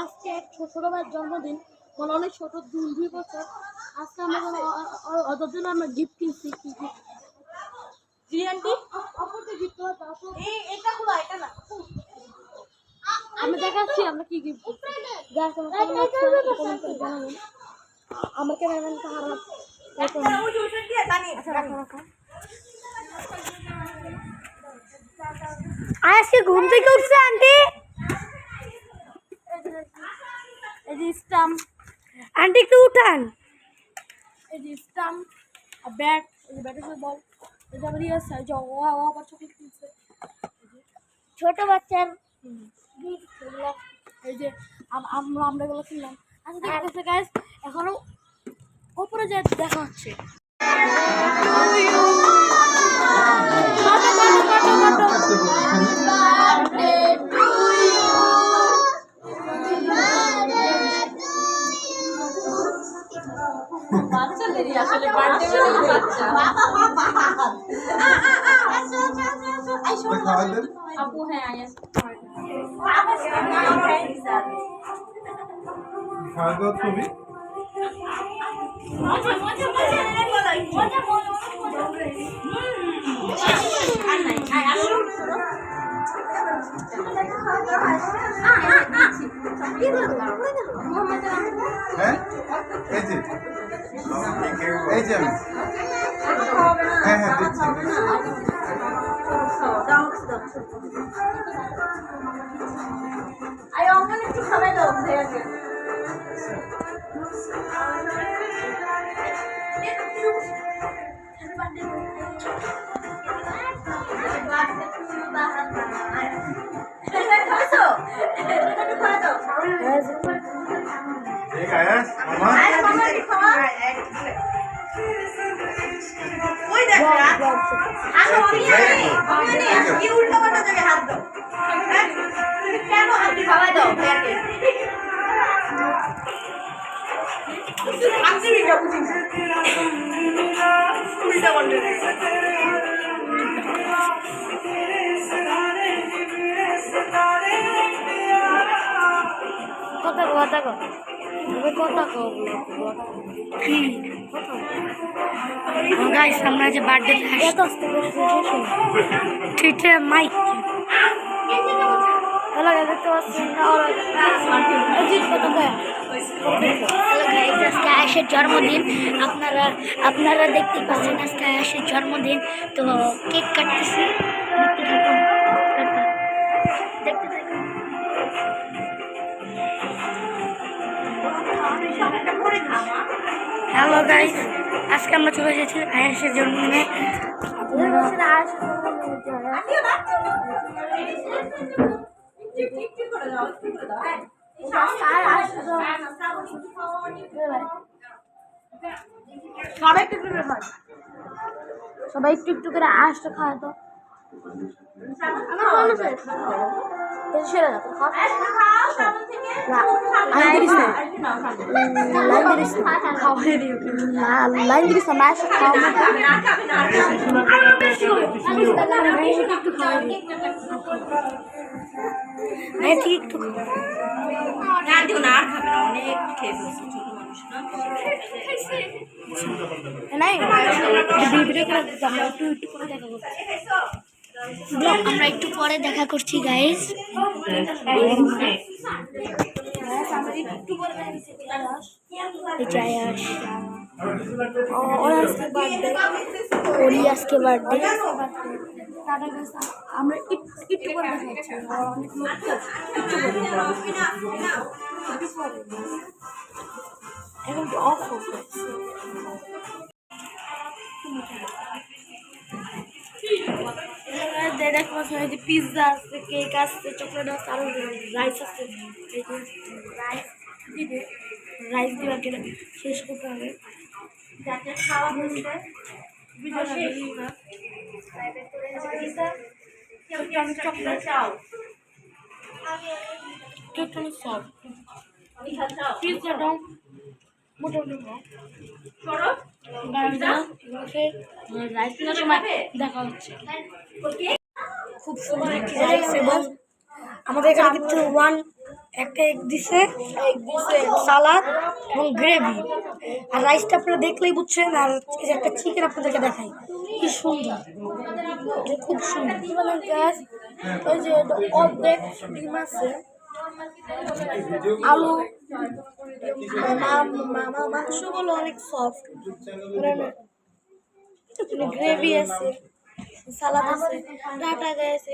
আজকে এক ছোট ভাইয়ের জন্মদিন, মানে অনেক ছোট, 2 বছর। আজকে আমরা ওদের জন্য আমরা গিফট কিনছি। কি গিফট? জি আন্টি, অপরটা গিফট এটা হলো এটা না, আমি দেখাচ্ছি আমরা কি গিফট দিচ্ছি। আমার ক্যামেরাম্যান খারাপ। আজকে ঘুম থেকে উঠছে আন্টি। এই যে স্টাম্প, আন্টি একটু উঠান। এই যে স্টাম্প, ব্যাট, এই যে ব্যাটের বল, এই যে আবার ইয়েছে, এই যে আবার চোখে কিনছে ছোট বাচ্চার গিফট। এই যে আমরা এগুলো কিনলাম। আচ্ছা ঠিক আছে গাইস, এখনো উপরে যে দেখা হচ্ছে। বাচ্চাদেরই আসলে বার্থডে মানে বাচ্চা। আপু হ্যাঁ আয়াস ছবি হ্যাঁ এই যে হ্যাঁ হ্যাঁ দিচ্ছি। আমরা যে বার্থডে ঠিক মাইক দেখতে পাচ্ছেন আজকে আয়েশের জন্মদিন। আপনারা দেখতে পাচ্ছেন আজকে আয়েশের জন্মদিন। তো কেক কাটতেছি, দেখতে থাকুন। হ্যালো গাইস, আজকে আমরা চলে এসেছি আয়েশের জন্মদিনে। সবাই একটু একটু করে আঁশটা খায় তো। আমরা একটু পরে দেখা করছি গাইস। আজকে বার্থডে আমরা একটু পরে দেখাচ্ছি। এখন অফ পিৎজা আছে, কেক আছে, চকলেট আছে, আরো রাইস আছে। রাইস দেওয়ার গেলে শেষ করতে হবে যাতে খাওয়া হচ্ছে। চকলেট চাও, পিৎজাটাও মোটামুটি দেখা হচ্ছে। খুব সুন্দর এবং আমাদের এখানে কিন্তু একটা এগ দিছে, সালাদ এবং গ্রেভি। আর রাইসটা আপনারা দেখলেই বুঝছেন। আর এই যে একটা চিকেন আপনাদেরকে দেখাই, কি সুন্দর, এটা খুব সুন্দর। কি বলেন গাছ, ওই যে অর্ধেক ডিম আছে, আলু, মাংসগুলো অনেক সফট, গ্রেভি আছে, সালাদ আছে, ডাটা আছে।